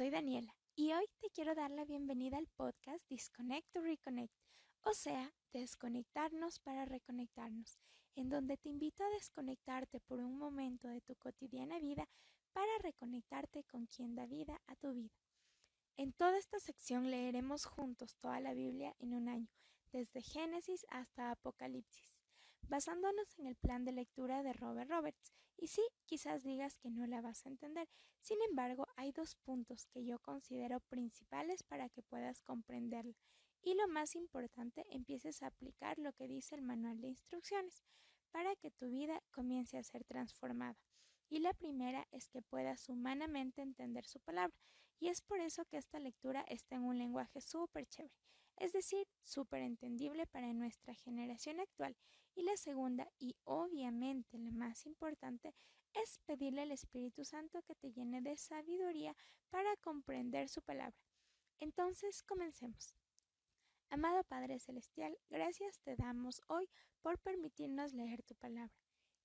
soy Daniela y hoy te quiero dar la bienvenida al podcast Disconnect to Reconnect, o sea, desconectarnos para reconectarnos, en donde te invito a desconectarte por un momento de tu cotidiana vida para reconectarte con quien da vida a tu vida. En toda esta sección leeremos juntos toda la Biblia en un año, desde Génesis hasta Apocalipsis, basándonos en el plan de lectura de Robert Roberts. Y sí, quizás digas que no la vas a entender, sin embargo, hay dos puntos que yo considero principales para que puedas comprenderla. Y lo más importante, empieces a aplicar lo que dice el manual de instrucciones para que tu vida comience a ser transformada. Y la primera es que puedas humanamente entender su palabra. Y es por eso que esta lectura está en un lenguaje súper chévere, es decir, súper entendible para nuestra generación actual. Y la segunda, y obviamente la más importante, es pedirle al Espíritu Santo que te llene de sabiduría para comprender su palabra. Entonces, comencemos. Amado Padre Celestial, gracias te damos hoy por permitirnos leer tu palabra.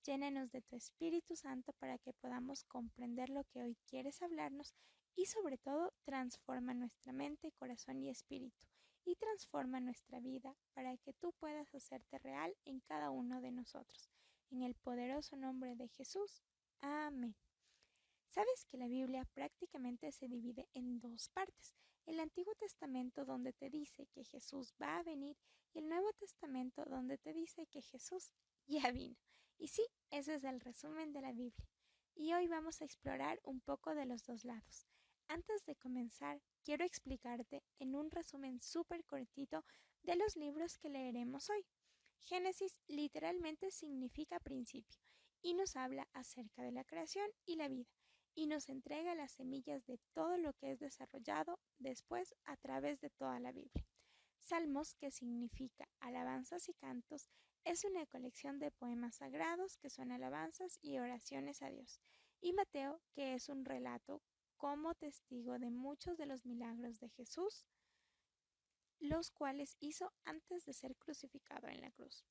Llénanos de tu Espíritu Santo para que podamos comprender lo que hoy quieres hablarnos y sobre todo transforma nuestra mente, corazón y espíritu y transforma nuestra vida para que tú puedas hacerte real en cada uno de nosotros. En el poderoso nombre de Jesús. Amén. ¿Sabes que la Biblia prácticamente se divide en dos partes? El Antiguo Testamento donde te dice que Jesús va a venir y el Nuevo Testamento donde te dice que Jesús ya vino. Y sí, ese es el resumen de la Biblia. Y hoy vamos a explorar un poco de los dos lados. Antes de comenzar, quiero explicarte en un resumen súper cortito de los libros que leeremos hoy. Génesis literalmente significa principio y nos habla acerca de la creación y la vida y nos entrega las semillas de todo lo que es desarrollado después a través de toda la Biblia. Salmos, que significa alabanzas y cantos, es una colección de poemas sagrados que son alabanzas y oraciones a Dios. Y Mateo, que es un relato como testigo de muchos de los milagros de Jesús, los cuales hizo antes de ser crucificado en la cruz.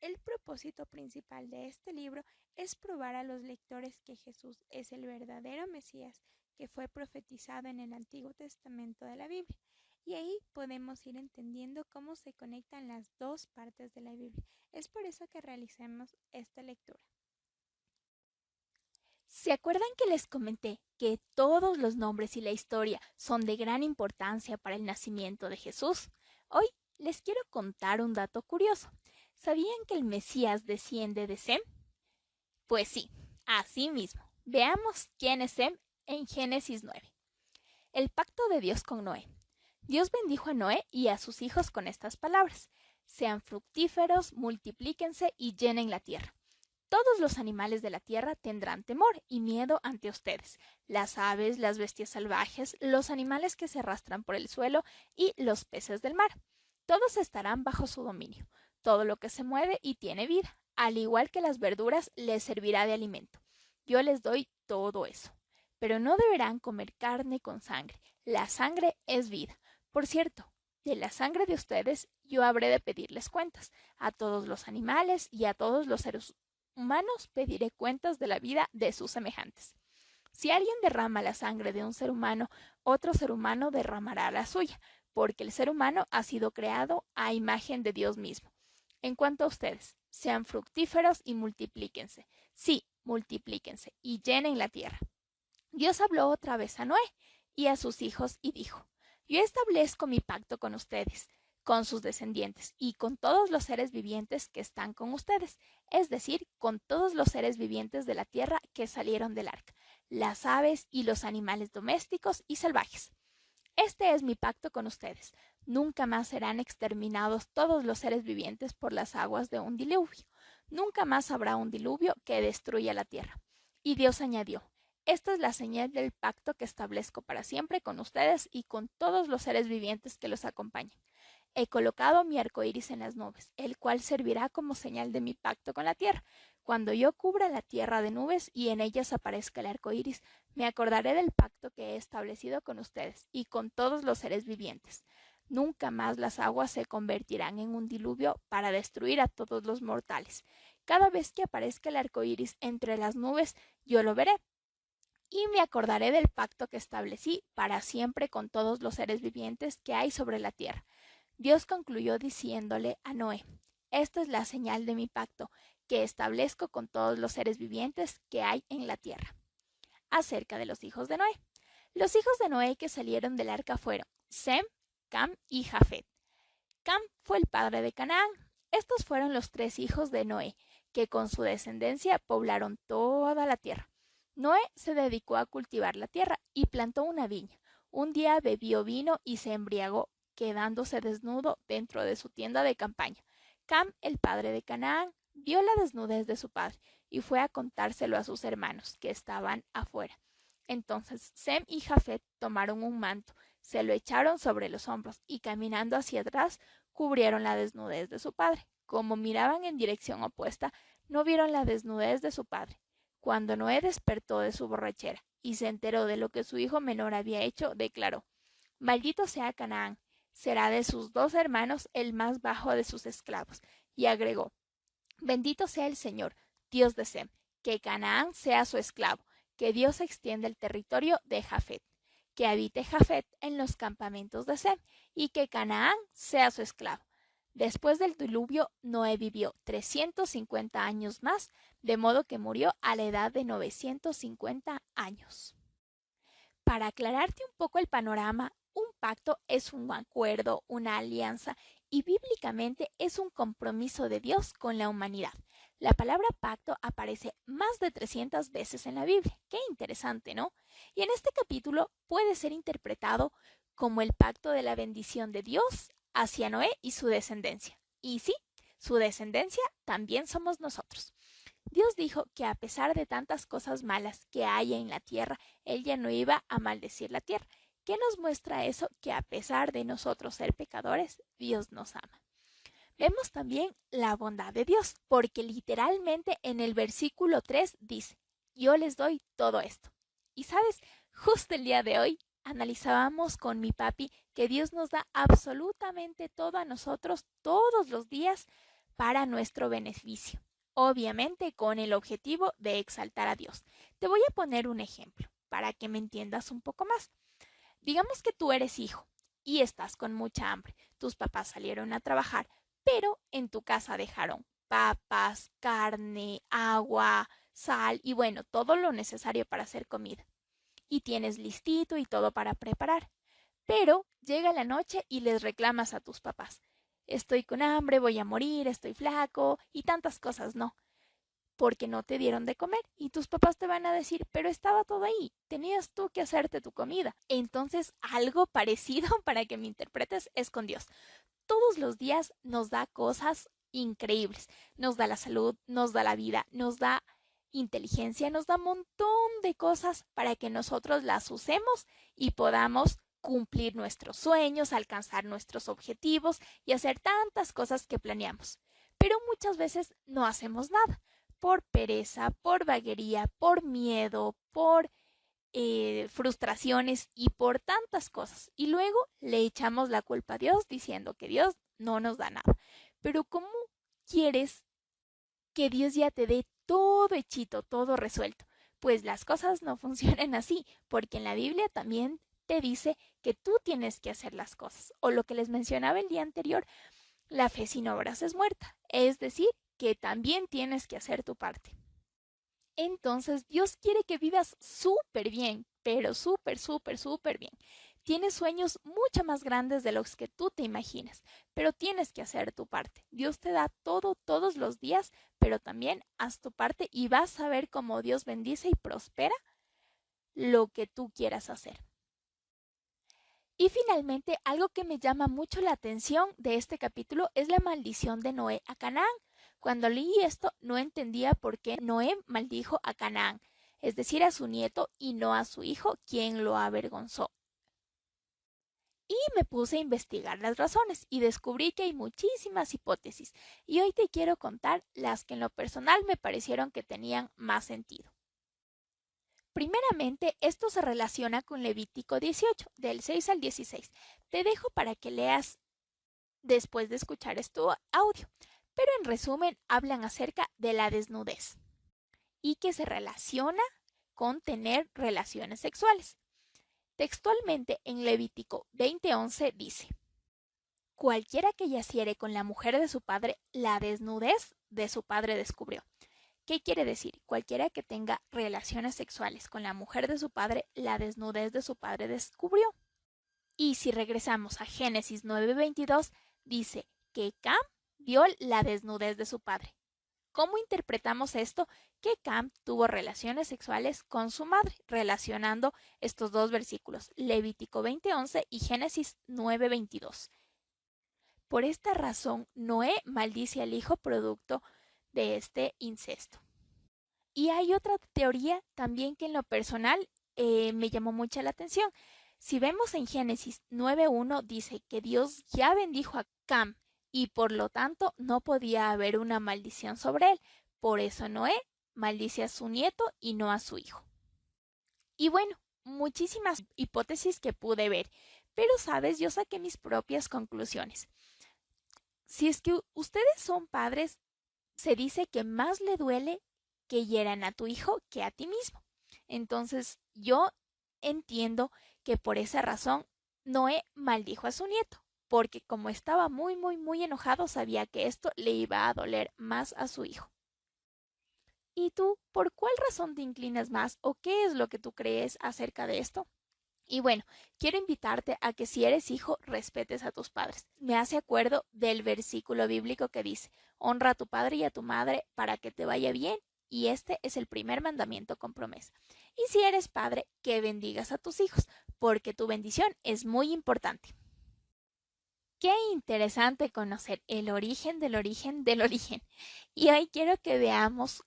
El propósito principal de este libro es probar a los lectores que Jesús es el verdadero Mesías que fue profetizado en el Antiguo Testamento de la Biblia. Y ahí podemos ir entendiendo cómo se conectan las dos partes de la Biblia. Es por eso que realicemos esta lectura. ¿Se acuerdan que les comenté que todos los nombres y la historia son de gran importancia para el nacimiento de Jesús? Hoy les quiero contar un dato curioso. ¿Sabían que el Mesías desciende de Sem? Pues sí, así mismo. Veamos quién es Sem en Génesis 9. El pacto de Dios con Noé. Dios bendijo a Noé y a sus hijos con estas palabras: sean fructíferos, multiplíquense y llenen la tierra. Todos los animales de la tierra tendrán temor y miedo ante ustedes: las aves, las bestias salvajes, los animales que se arrastran por el suelo y los peces del mar. Todos estarán bajo su dominio. Todo lo que se mueve y tiene vida, al igual que las verduras, les servirá de alimento. Yo les doy todo eso. Pero no deberán comer carne con sangre. La sangre es vida. Por cierto, de la sangre de ustedes yo habré de pedirles cuentas. A todos los animales y a todos los seres humanos pediré cuentas de la vida de sus semejantes. Si alguien derrama la sangre de un ser humano, otro ser humano derramará la suya, porque el ser humano ha sido creado a imagen de Dios mismo. En cuanto a ustedes, sean fructíferos y multiplíquense. Sí, multiplíquense y llenen la tierra. Dios habló otra vez a Noé y a sus hijos y dijo: yo establezco mi pacto con ustedes, con sus descendientes y con todos los seres vivientes que están con ustedes, es decir, con todos los seres vivientes de la tierra que salieron del arca, las aves y los animales domésticos y salvajes. Este es mi pacto con ustedes. Nunca más serán exterminados todos los seres vivientes por las aguas de un diluvio. Nunca más habrá un diluvio que destruya la tierra. Y Dios añadió: esta es la señal del pacto que establezco para siempre con ustedes y con todos los seres vivientes que los acompañan. He colocado mi arco iris en las nubes, el cual servirá como señal de mi pacto con la tierra. Cuando yo cubra la tierra de nubes y en ellas aparezca el arco iris, me acordaré del pacto que he establecido con ustedes y con todos los seres vivientes. Nunca más las aguas se convertirán en un diluvio para destruir a todos los mortales. Cada vez que aparezca el arco iris entre las nubes, yo lo veré. y me acordaré del pacto que establecí para siempre con todos los seres vivientes que hay sobre la tierra. Dios concluyó diciéndole a Noé: esta es la señal de mi pacto que establezco con todos los seres vivientes que hay en la tierra. Acerca de los hijos de Noé. Los hijos de Noé que salieron del arca fueron Sem, Cam y Jafet. Cam fue el padre de Canaán. Estos fueron los 3 hijos de Noé, que con su descendencia poblaron toda la tierra. Noé se dedicó a cultivar la tierra y plantó una viña. Un día bebió vino y se embriagó, quedándose desnudo dentro de su tienda de campaña. Cam, el padre de Canaán, vio la desnudez de su padre y fue a contárselo a sus hermanos, que estaban afuera. Entonces Sem y Jafet tomaron un manto, se lo echaron sobre los hombros y caminando hacia atrás cubrieron la desnudez de su padre. Como miraban en dirección opuesta, no vieron la desnudez de su padre. Cuando Noé despertó de su borrachera y se enteró de lo que su hijo menor había hecho, declaró: maldito sea Canaán, será de sus 2 hermanos el más bajo de sus esclavos. Y agregó: bendito sea el Señor, Dios de Sem, que Canaán sea su esclavo, que Dios extienda el territorio de Jafet, que habite Jafet en los campamentos de Sem, y que Canaán sea su esclavo. Después del diluvio, Noé vivió 350 años más, de modo que murió a la edad de 950 años. Para aclararte un poco el panorama, un pacto es un acuerdo, una alianza, y bíblicamente es un compromiso de Dios con la humanidad. La palabra pacto aparece más de 300 veces en la Biblia. Qué interesante, ¿no? Y en este capítulo puede ser interpretado como el pacto de la bendición de Dios hacia Noé y su descendencia. Y sí, su descendencia también somos nosotros. Dios dijo que a pesar de tantas cosas malas que hay en la tierra, Él ya no iba a maldecir la tierra. ¿Qué nos muestra eso? Que a pesar de nosotros ser pecadores, Dios nos ama. Vemos también la bondad de Dios, porque literalmente en el versículo 3 dice: yo les doy todo esto. Y sabes, justo el día de hoy analizábamos con mi papi que Dios nos da absolutamente todo a nosotros todos los días para nuestro beneficio. Obviamente con el objetivo de exaltar a Dios. Te voy a poner un ejemplo para que me entiendas un poco más. Digamos que tú eres hijo y estás con mucha hambre. Tus papás salieron a trabajar, pero en tu casa dejaron papas, carne, agua, sal y bueno, todo lo necesario para hacer comida. Y tienes listito y todo para preparar. Pero llega la noche y les reclamas a tus papás: estoy con hambre, voy a morir, estoy flaco y tantas cosas, no, porque no te dieron de comer. Y tus papás te van a decir: pero estaba todo ahí, tenías tú que hacerte tu comida. Entonces, algo parecido para que me interpretes es con Dios. Todos los días nos da cosas increíbles. Nos da la salud, nos da la vida, nos da inteligencia, nos da un montón de cosas para que nosotros las usemos y podamos cumplir nuestros sueños, alcanzar nuestros objetivos y hacer tantas cosas que planeamos. Pero muchas veces no hacemos nada, por pereza, por vaguería, por miedo, por frustraciones y por tantas cosas. Y luego le echamos la culpa a Dios diciendo que Dios no nos da nada. Pero ¿cómo quieres que Dios ya te dé todo hechito, todo resuelto? Pues las cosas no funcionan así, porque en la Biblia también te dice que tú tienes que hacer las cosas. O lo que les mencionaba el día anterior, la fe sin obras es muerta. Es decir, que también tienes que hacer tu parte. Entonces, Dios quiere que vivas súper bien, pero súper bien. Tienes sueños mucho más grandes de los que tú te imaginas, pero tienes que hacer tu parte. Dios te da todo todos los días, pero también haz tu parte y vas a ver cómo Dios bendice y prospera lo que tú quieras hacer. Y finalmente, algo que me llama mucho la atención de este capítulo es la maldición de Noé a Canaán. Cuando leí esto, no entendía por qué Noé maldijo a Canaán, es decir, a su nieto y no a su hijo, quien lo avergonzó. Y me puse a investigar las razones y descubrí que hay muchísimas hipótesis. Y hoy te quiero contar las que en lo personal me parecieron que tenían más sentido. Primeramente, esto se relaciona con Levítico 18, del 6 al 16. Te dejo para que leas después de escuchar este audio. Pero en resumen hablan acerca de la desnudez y que se relaciona con tener relaciones sexuales. Textualmente en Levítico 20:11 dice: cualquiera que yaciere con la mujer de su padre, la desnudez de su padre descubrió. ¿Qué quiere decir? Cualquiera que tenga relaciones sexuales con la mujer de su padre, la desnudez de su padre descubrió. Y si regresamos a Génesis 9:22, dice que Cam vio la desnudez de su padre. ¿Cómo interpretamos esto? Que Cam tuvo relaciones sexuales con su madre, relacionando estos dos versículos, Levítico 20:11 y Génesis 9:22. Por esta razón, Noé maldice al hijo producto de este incesto. Y hay otra teoría también que en lo personal me llamó mucho la atención. Si vemos en Génesis 9:1 dice que Dios ya bendijo a Cam y por lo tanto no podía haber una maldición sobre él. Por eso Noé maldice a su nieto y no a su hijo. Y bueno, muchísimas hipótesis que pude ver, pero sabes, yo saqué mis propias conclusiones. Si es que ustedes son padres, se dice que más le duele que hieran a tu hijo que a ti mismo. Entonces, yo entiendo que por esa razón Noé maldijo a su nieto, porque como estaba muy, muy, muy enojado, sabía que esto le iba a doler más a su hijo. ¿Y tú, por cuál razón te inclinas más o qué es lo que tú crees acerca de esto? Y bueno, quiero invitarte a que si eres hijo, respetes a tus padres. Me hace acuerdo del versículo bíblico que dice: honra a tu padre y a tu madre para que te vaya bien, y este es el primer mandamiento con promesa. Y si eres padre, que bendigas a tus hijos, porque tu bendición es muy importante. Qué interesante conocer el origen del origen del origen. Y hoy quiero que veamos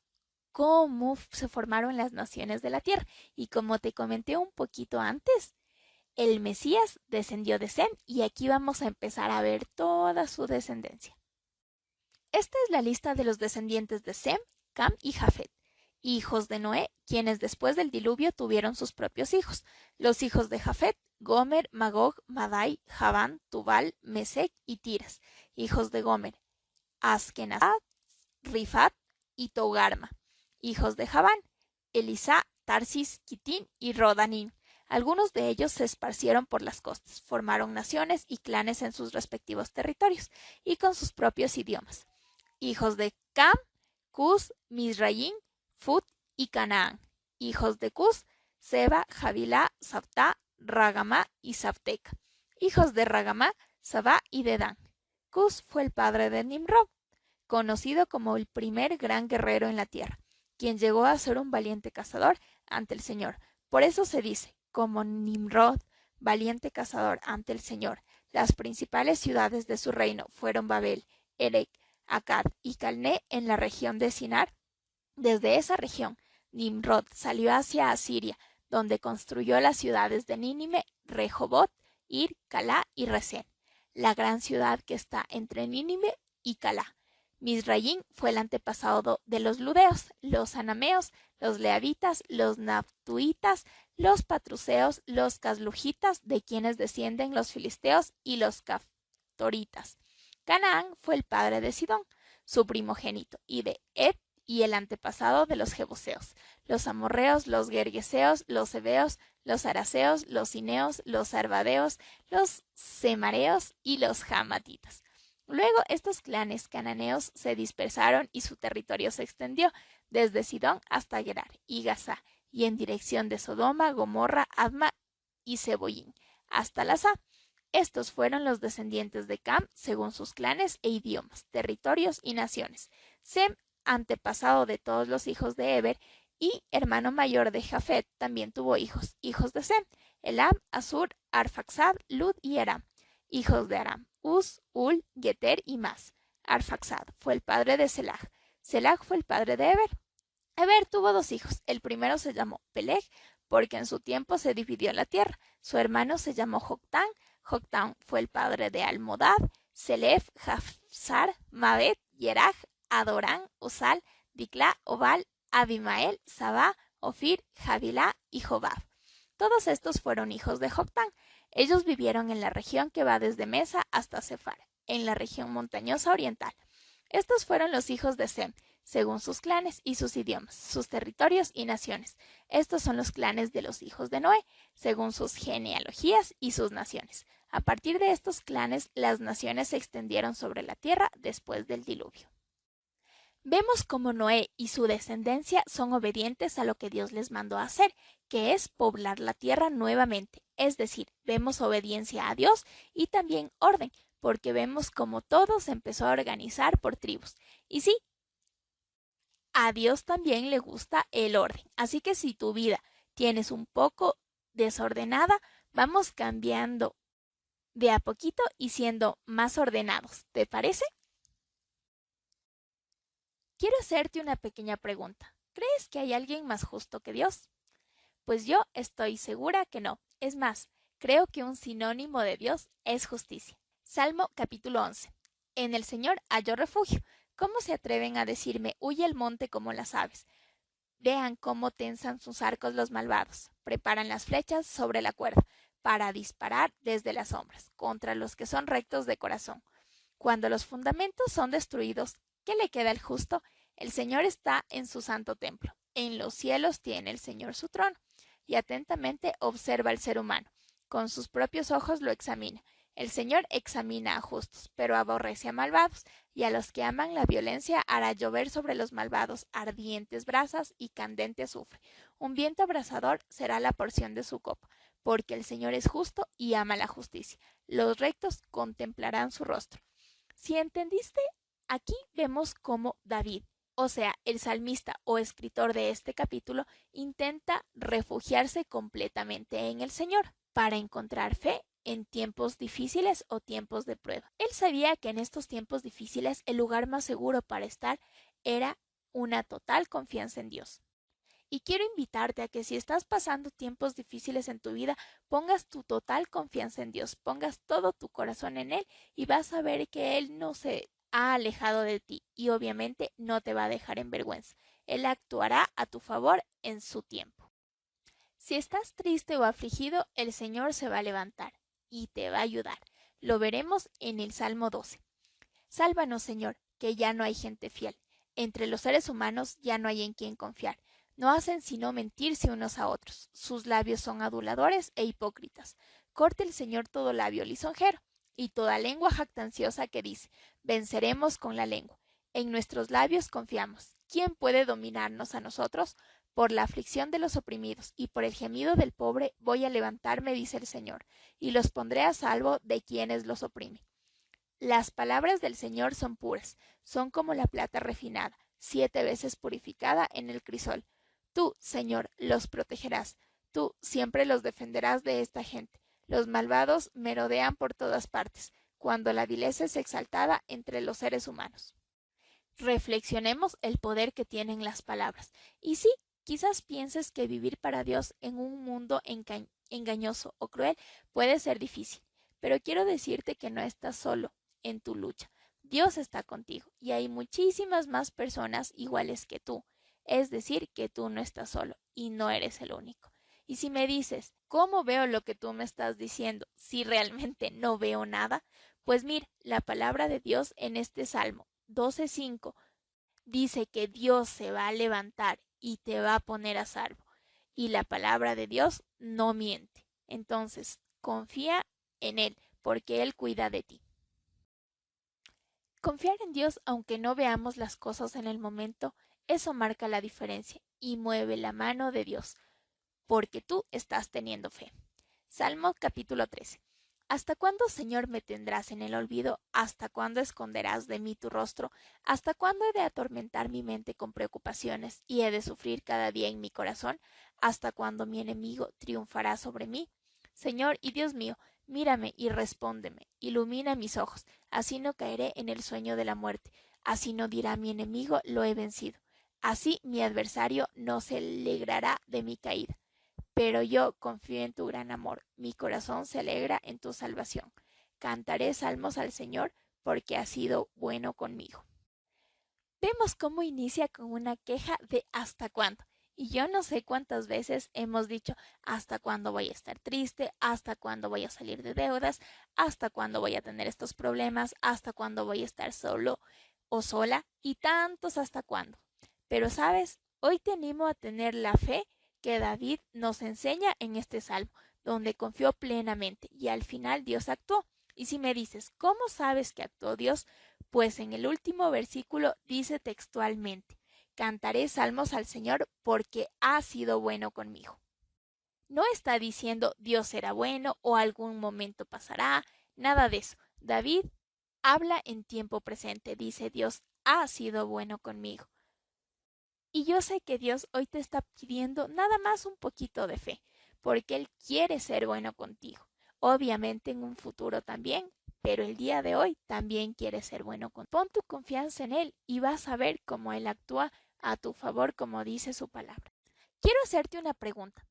cómo se formaron las naciones de la tierra. Y como te comenté un poquito antes, el Mesías descendió de Sem y aquí vamos a empezar a ver toda su descendencia. Esta es la lista de los descendientes de Sem, Cam y Jafet, hijos de Noé, quienes después del diluvio tuvieron sus propios hijos. Los hijos de Jafet: Gomer, Magog, Madai, Javán, Tubal, Mesec y Tiras. Hijos de Gomer: Askenaz, Rifat y Togarma. Hijos de Javán: Elisá, Tarsis, Kitín y Rodanín. Algunos de ellos se esparcieron por las costas, formaron naciones y clanes en sus respectivos territorios y con sus propios idiomas. Hijos de Cam: Cus, Misraín, Fut y Canaán. Hijos de Cus: Seba, Javilá, Sabtá, Ragamá y Sabteca. Hijos de Ragamá: Sabá y Dedán. Cus fue el padre de Nimrod, conocido como el primer gran guerrero en la tierra, quien llegó a ser un valiente cazador ante el Señor. Por eso se dice, como Nimrod, valiente cazador ante el Señor. Las principales ciudades de su reino fueron Babel, Erec, Akkad y Calné en la región de Sinar. Desde esa región, Nimrod salió hacia Asiria, donde construyó las ciudades de Nínive, Rehobot, Ir, Calá y Resén, la gran ciudad que está entre Nínive y Calá. Misraín fue el antepasado de los ludeos, los anameos, los leavitas, los naftuitas, los patruceos, los caslujitas, de quienes descienden los filisteos, y los caftoritas. Canaán fue el padre de Sidón, su primogénito, y de Ed, y el antepasado de los jebuseos, los amorreos, los gergeseos, los heveos, los araseos, los cineos, los arvadeos, los semareos y los jamatitas. Luego estos clanes cananeos se dispersaron y su territorio se extendió desde Sidón hasta Gerar y Gazá, y en dirección de Sodoma, Gomorra, Adma y Zeboyín, hasta Lasá. Estos fueron los descendientes de Cam según sus clanes e idiomas, territorios y naciones. Sem, antepasado de todos los hijos de Eber y hermano mayor de Jafet, también tuvo hijos de Sem: Elam, Asur, Arfaxad, Lud y Aram. Hijos de Aram: Uz, Ul, Geter y Mas. Arfaxad fue el padre de Selag. Selag fue el padre de Eber. Eber tuvo dos hijos. El primero se llamó Peleg, porque en su tiempo se dividió la tierra. Su hermano se llamó Joctán. Joctán fue el padre de Almodad, Selef, Jafsar, Mabet, Yeraj, Adorán, Usal, Diclá, Obal, Abimael, Sabá, Ofir, Javilá y Jobab. Todos estos fueron hijos de Joctán. Ellos vivieron en la región que va desde Mesa hasta Sefar, en la región montañosa oriental. Estos fueron los hijos de Sem: según sus clanes y sus idiomas, sus territorios y naciones. Estos son los clanes de los hijos de Noé, según sus genealogías y sus naciones. A partir de estos clanes, las naciones se extendieron sobre la tierra después del diluvio. Vemos cómo Noé y su descendencia son obedientes a lo que Dios les mandó a hacer, que es poblar la tierra nuevamente. Es decir, vemos obediencia a Dios y también orden, porque vemos cómo todo se empezó a organizar por tribus. Y sí, a Dios también le gusta el orden. Así que si tu vida tienes un poco desordenada, vamos cambiando de a poquito y siendo más ordenados. ¿Te parece? Quiero hacerte una pequeña pregunta. ¿Crees que hay alguien más justo que Dios? Pues yo estoy segura que no. Es más, creo que un sinónimo de Dios es justicia. Salmo capítulo 11. En el Señor hallo refugio. ¿Cómo se atreven a decirme, huye al monte como las aves? Vean cómo tensan sus arcos los malvados. Preparan las flechas sobre la cuerda para disparar desde las sombras contra los que son rectos de corazón. Cuando los fundamentos son destruidos, ¿qué le queda al justo? El Señor está en su santo templo. En los cielos tiene el Señor su trono. Y atentamente observa al ser humano. Con sus propios ojos lo examina. El Señor examina a justos, pero aborrece a malvados, y a los que aman la violencia hará llover sobre los malvados ardientes brasas y candente azufre. Un viento abrasador será la porción de su copa, porque el Señor es justo y ama la justicia. Los rectos contemplarán su rostro. Si entendiste, aquí vemos cómo David, o sea, el salmista o escritor de este capítulo, intenta refugiarse completamente en el Señor para encontrar fe en tiempos difíciles o tiempos de prueba. Él sabía que en estos tiempos difíciles el lugar más seguro para estar era una total confianza en Dios. Y quiero invitarte a que si estás pasando tiempos difíciles en tu vida, pongas tu total confianza en Dios, pongas todo tu corazón en Él y vas a ver que Él no se ha alejado de ti y obviamente no te va a dejar en vergüenza. Él actuará a tu favor en su tiempo. Si estás triste o afligido, el Señor se va a levantar y te va a ayudar. Lo veremos en el Salmo 12. Sálvanos, Señor, que ya no hay gente fiel. Entre los seres humanos ya no hay en quien confiar. No hacen sino mentirse unos a otros. Sus labios son aduladores e hipócritas. Corte el Señor todo labio lisonjero y toda lengua jactanciosa que dice, venceremos con la lengua. En nuestros labios confiamos. ¿Quién puede dominarnos a nosotros? Por la aflicción de los oprimidos y por el gemido del pobre voy a levantarme, dice el Señor, y los pondré a salvo de quienes los oprimen. Las palabras del Señor son puras, son como la plata refinada, 7 veces purificada en el crisol. Tú, Señor, los protegerás, tú siempre los defenderás de esta gente. Los malvados merodean por todas partes, cuando la vileza es exaltada entre los seres humanos. Reflexionemos el poder que tienen las palabras. Y sí, quizás pienses que vivir para Dios en un mundo engañoso o cruel puede ser difícil, pero quiero decirte que no estás solo en tu lucha. Dios está contigo y hay muchísimas más personas iguales que tú. Es decir, que tú no estás solo y no eres el único. Y si me dices, ¿cómo veo lo que tú me estás diciendo si realmente no veo nada? Pues mira, la palabra de Dios en este Salmo 12:5 dice que Dios se va a levantar y te va a poner a salvo. Y la palabra de Dios no miente. Entonces, confía en Él, porque Él cuida de ti. Confiar en Dios aunque no veamos las cosas en el momento, eso marca la diferencia y mueve la mano de Dios, porque tú estás teniendo fe. Salmo capítulo 13. ¿Hasta cuándo, Señor, me tendrás en el olvido? ¿Hasta cuándo esconderás de mí tu rostro? ¿Hasta cuándo he de atormentar mi mente con preocupaciones y he de sufrir cada día en mi corazón? ¿Hasta cuándo mi enemigo triunfará sobre mí? Señor y Dios mío, mírame y respóndeme, ilumina mis ojos, así no caeré en el sueño de la muerte, así no dirá mi enemigo, lo he vencido, así mi adversario no se alegrará de mi caída. Pero yo confío en tu gran amor, mi corazón se alegra en tu salvación. Cantaré salmos al Señor porque ha sido bueno conmigo. Vemos cómo inicia con una queja de ¿hasta cuándo? Y yo no sé cuántas veces hemos dicho ¿hasta cuándo voy a estar triste? ¿Hasta cuándo voy a salir de deudas? ¿Hasta cuándo voy a tener estos problemas? ¿Hasta cuándo voy a estar solo? o sola y tantos hasta cuándo. Pero sabes, hoy te animo a tener la fe que David nos enseña en este salmo, donde confió plenamente y al final Dios actuó. Y si me dices, ¿cómo sabes que actuó Dios? Pues en el último versículo dice textualmente, cantaré salmos al Señor porque ha sido bueno conmigo. No está diciendo Dios será bueno o algún momento pasará, nada de eso. David habla en tiempo presente, dice Dios ha sido bueno conmigo. Y yo sé que Dios hoy te está pidiendo nada más un poquito de fe, porque Él quiere ser bueno contigo. Obviamente en un futuro también, pero el día de hoy también quiere ser bueno contigo. Pon tu confianza en Él y vas a ver cómo Él actúa a tu favor, como dice su palabra. Quiero hacerte una pregunta.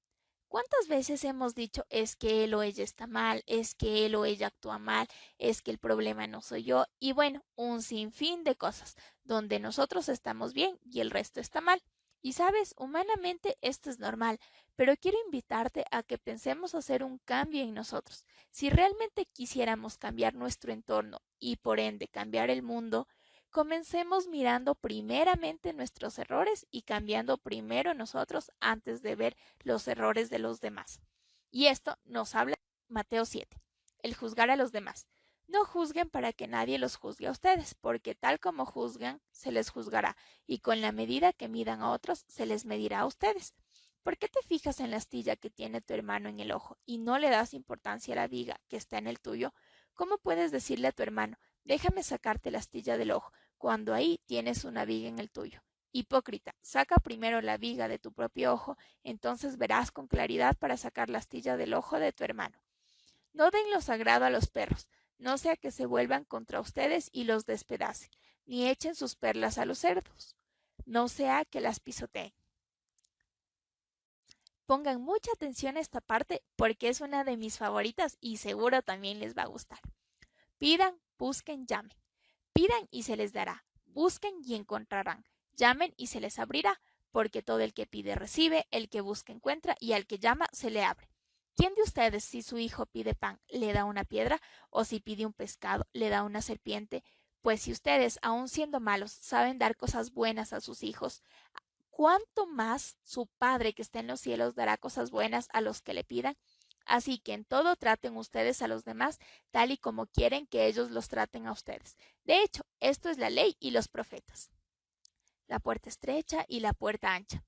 ¿Cuántas veces hemos dicho es que él o ella está mal, es que él o ella actúa mal, es que el problema no soy yo? Y bueno, un sinfín de cosas donde nosotros estamos bien y el resto está mal. Y sabes, humanamente esto es normal, pero quiero invitarte a que pensemos hacer un cambio en nosotros. Si realmente quisiéramos cambiar nuestro entorno y por ende cambiar el mundo, comencemos mirando primeramente nuestros errores y cambiando primero nosotros antes de ver los errores de los demás. Y esto nos habla Mateo 7, el juzgar a los demás. No juzguen para que nadie los juzgue a ustedes, porque tal como juzgan, se les juzgará, y con la medida que midan a otros, se les medirá a ustedes. ¿Por qué te fijas en la astilla que tiene tu hermano en el ojo y no le das importancia a la viga que está en el tuyo? ¿Cómo puedes decirle a tu hermano, déjame sacarte la astilla del ojo, cuando ahí tienes una viga en el tuyo? Hipócrita, saca primero la viga de tu propio ojo, entonces verás con claridad para sacar la astilla del ojo de tu hermano. No den lo sagrado a los perros, no sea que se vuelvan contra ustedes y los despedacen, ni echen sus perlas a los cerdos, no sea que las pisoteen. Pongan mucha atención a esta parte porque es una de mis favoritas y seguro también les va a gustar. Pidan, busquen, llamen. Pidan y se les dará. Busquen y encontrarán. Llamen y se les abrirá, porque todo el que pide recibe, el que busca encuentra y al que llama se le abre. ¿Quién de ustedes, si su hijo pide pan, le da una piedra, o si pide un pescado, le da una serpiente? Pues si ustedes, aun siendo malos, saben dar cosas buenas a sus hijos, ¿cuánto más su Padre que está en los cielos dará cosas buenas a los que le pidan? Así que en todo traten ustedes a los demás tal y como quieren que ellos los traten a ustedes. De hecho, esto es la ley y los profetas. La puerta estrecha y la puerta ancha.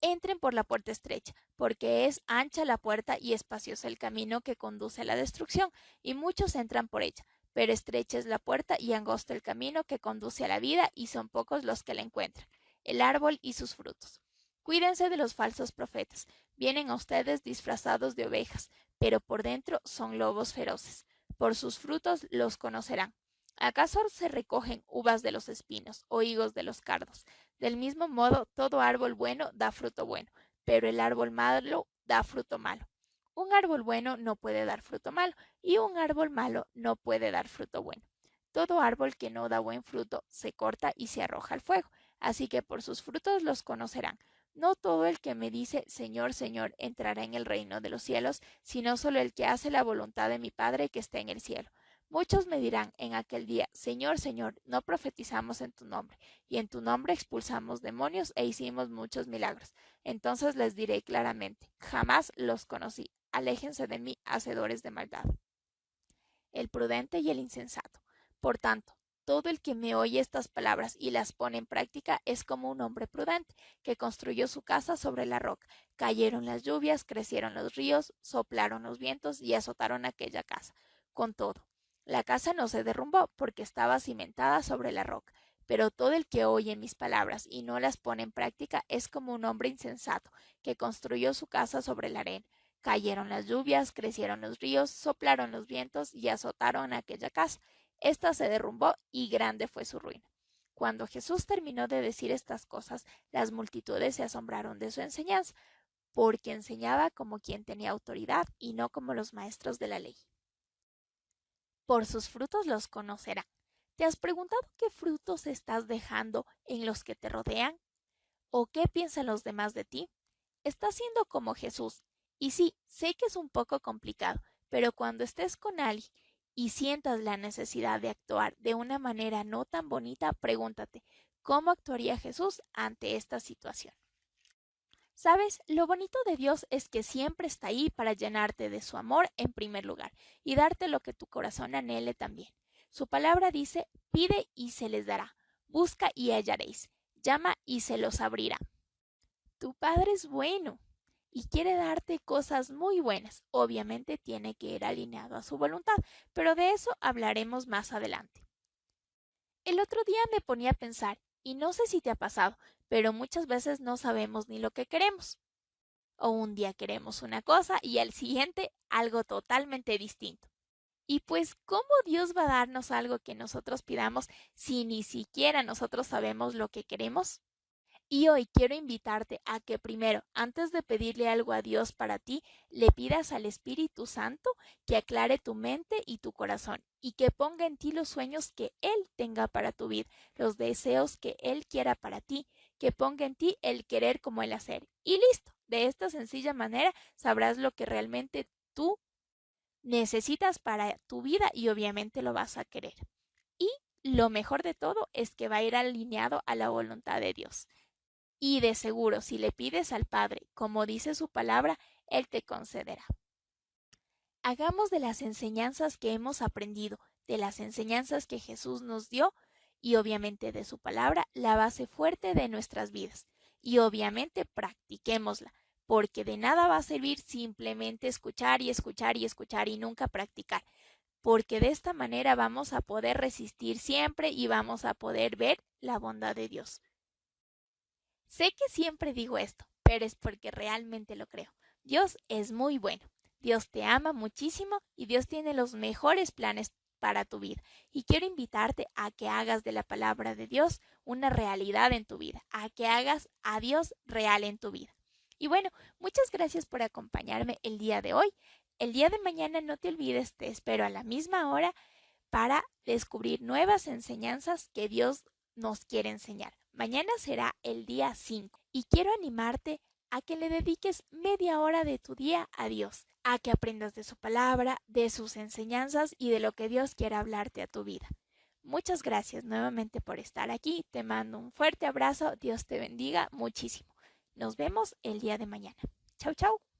Entren por la puerta estrecha, porque es ancha la puerta y espacioso el camino que conduce a la destrucción, y muchos entran por ella. Pero estrecha es la puerta y angosto el camino que conduce a la vida, y son pocos los que la encuentran. El árbol y sus frutos. Cuídense de los falsos profetas. Vienen a ustedes disfrazados de ovejas, pero por dentro son lobos feroces. Por sus frutos los conocerán. ¿Acaso se recogen uvas de los espinos o higos de los cardos? Del mismo modo, todo árbol bueno da fruto bueno, pero el árbol malo da fruto malo. Un árbol bueno no puede dar fruto malo, y un árbol malo no puede dar fruto bueno. Todo árbol que no da buen fruto se corta y se arroja al fuego. Así que por sus frutos los conocerán. No todo el que me dice Señor, Señor entrará en el reino de los cielos, sino solo el que hace la voluntad de mi Padre que está en el cielo. Muchos me dirán en aquel día, Señor, Señor, no profetizamos en tu nombre, y en tu nombre expulsamos demonios e hicimos muchos milagros. Entonces les diré claramente, jamás los conocí. Aléjense de mí, hacedores de maldad. El prudente y el insensato. Por tanto, todo el que me oye estas palabras y las pone en práctica es como un hombre prudente, que construyó su casa sobre la roca. Cayeron las lluvias, crecieron los ríos, soplaron los vientos y azotaron aquella casa. Con todo, la casa no se derrumbó porque estaba cimentada sobre la roca. Pero todo el que oye mis palabras y no las pone en práctica es como un hombre insensato, que construyó su casa sobre la arena. Cayeron las lluvias, crecieron los ríos, soplaron los vientos y azotaron aquella casa. Esta se derrumbó y grande fue su ruina. Cuando Jesús terminó de decir estas cosas, las multitudes se asombraron de su enseñanza, porque enseñaba como quien tenía autoridad y no como los maestros de la ley. Por sus frutos los conocerán. ¿Te has preguntado qué frutos estás dejando en los que te rodean? ¿O qué piensan los demás de ti? Estás siendo como Jesús. Y sí, sé que es un poco complicado, pero cuando estés con alguien y sientas la necesidad de actuar de una manera no tan bonita, pregúntate, ¿cómo actuaría Jesús ante esta situación? ¿Sabes? Lo bonito de Dios es que siempre está ahí para llenarte de su amor en primer lugar y darte lo que tu corazón anhele también. Su palabra dice, pide y se les dará, busca y hallaréis, llama y se los abrirá. Tu Padre es bueno y quiere darte cosas muy buenas. Obviamente tiene que ir alineado a su voluntad, pero de eso hablaremos más adelante. El otro día me ponía a pensar, y no sé si te ha pasado, pero muchas veces no sabemos ni lo que queremos. O un día queremos una cosa y al siguiente algo totalmente distinto. Y pues, ¿cómo Dios va a darnos algo que nosotros pidamos si ni siquiera nosotros sabemos lo que queremos? Y hoy quiero invitarte a que primero, antes de pedirle algo a Dios para ti, le pidas al Espíritu Santo que aclare tu mente y tu corazón y que ponga en ti los sueños que Él tenga para tu vida, los deseos que Él quiera para ti, que ponga en ti el querer como el hacer. Y listo, de esta sencilla manera sabrás lo que realmente tú necesitas para tu vida y obviamente lo vas a querer. Y lo mejor de todo es que va a ir alineado a la voluntad de Dios. Y de seguro, si le pides al Padre, como dice su palabra, Él te concederá. Hagamos de las enseñanzas que hemos aprendido, de las enseñanzas que Jesús nos dio, y obviamente de su palabra, la base fuerte de nuestras vidas. Y obviamente practiquémosla, porque de nada va a servir simplemente escuchar y escuchar y escuchar y nunca practicar, porque de esta manera vamos a poder resistir siempre y vamos a poder ver la bondad de Dios. Sé que siempre digo esto, pero es porque realmente lo creo. Dios es muy bueno. Dios te ama muchísimo y Dios tiene los mejores planes para tu vida. Y quiero invitarte a que hagas de la palabra de Dios una realidad en tu vida, a que hagas a Dios real en tu vida. Y bueno, muchas gracias por acompañarme el día de hoy. El día de mañana no te olvides, te espero a la misma hora para descubrir nuevas enseñanzas que Dios nos quiere enseñar. Mañana será el día 5 y quiero animarte a que le dediques media hora de tu día a Dios, a que aprendas de su palabra, de sus enseñanzas y de lo que Dios quiere hablarte a tu vida. Muchas gracias nuevamente por estar aquí. Te mando un fuerte abrazo. Dios te bendiga muchísimo. Nos vemos el día de mañana. Chau, chau.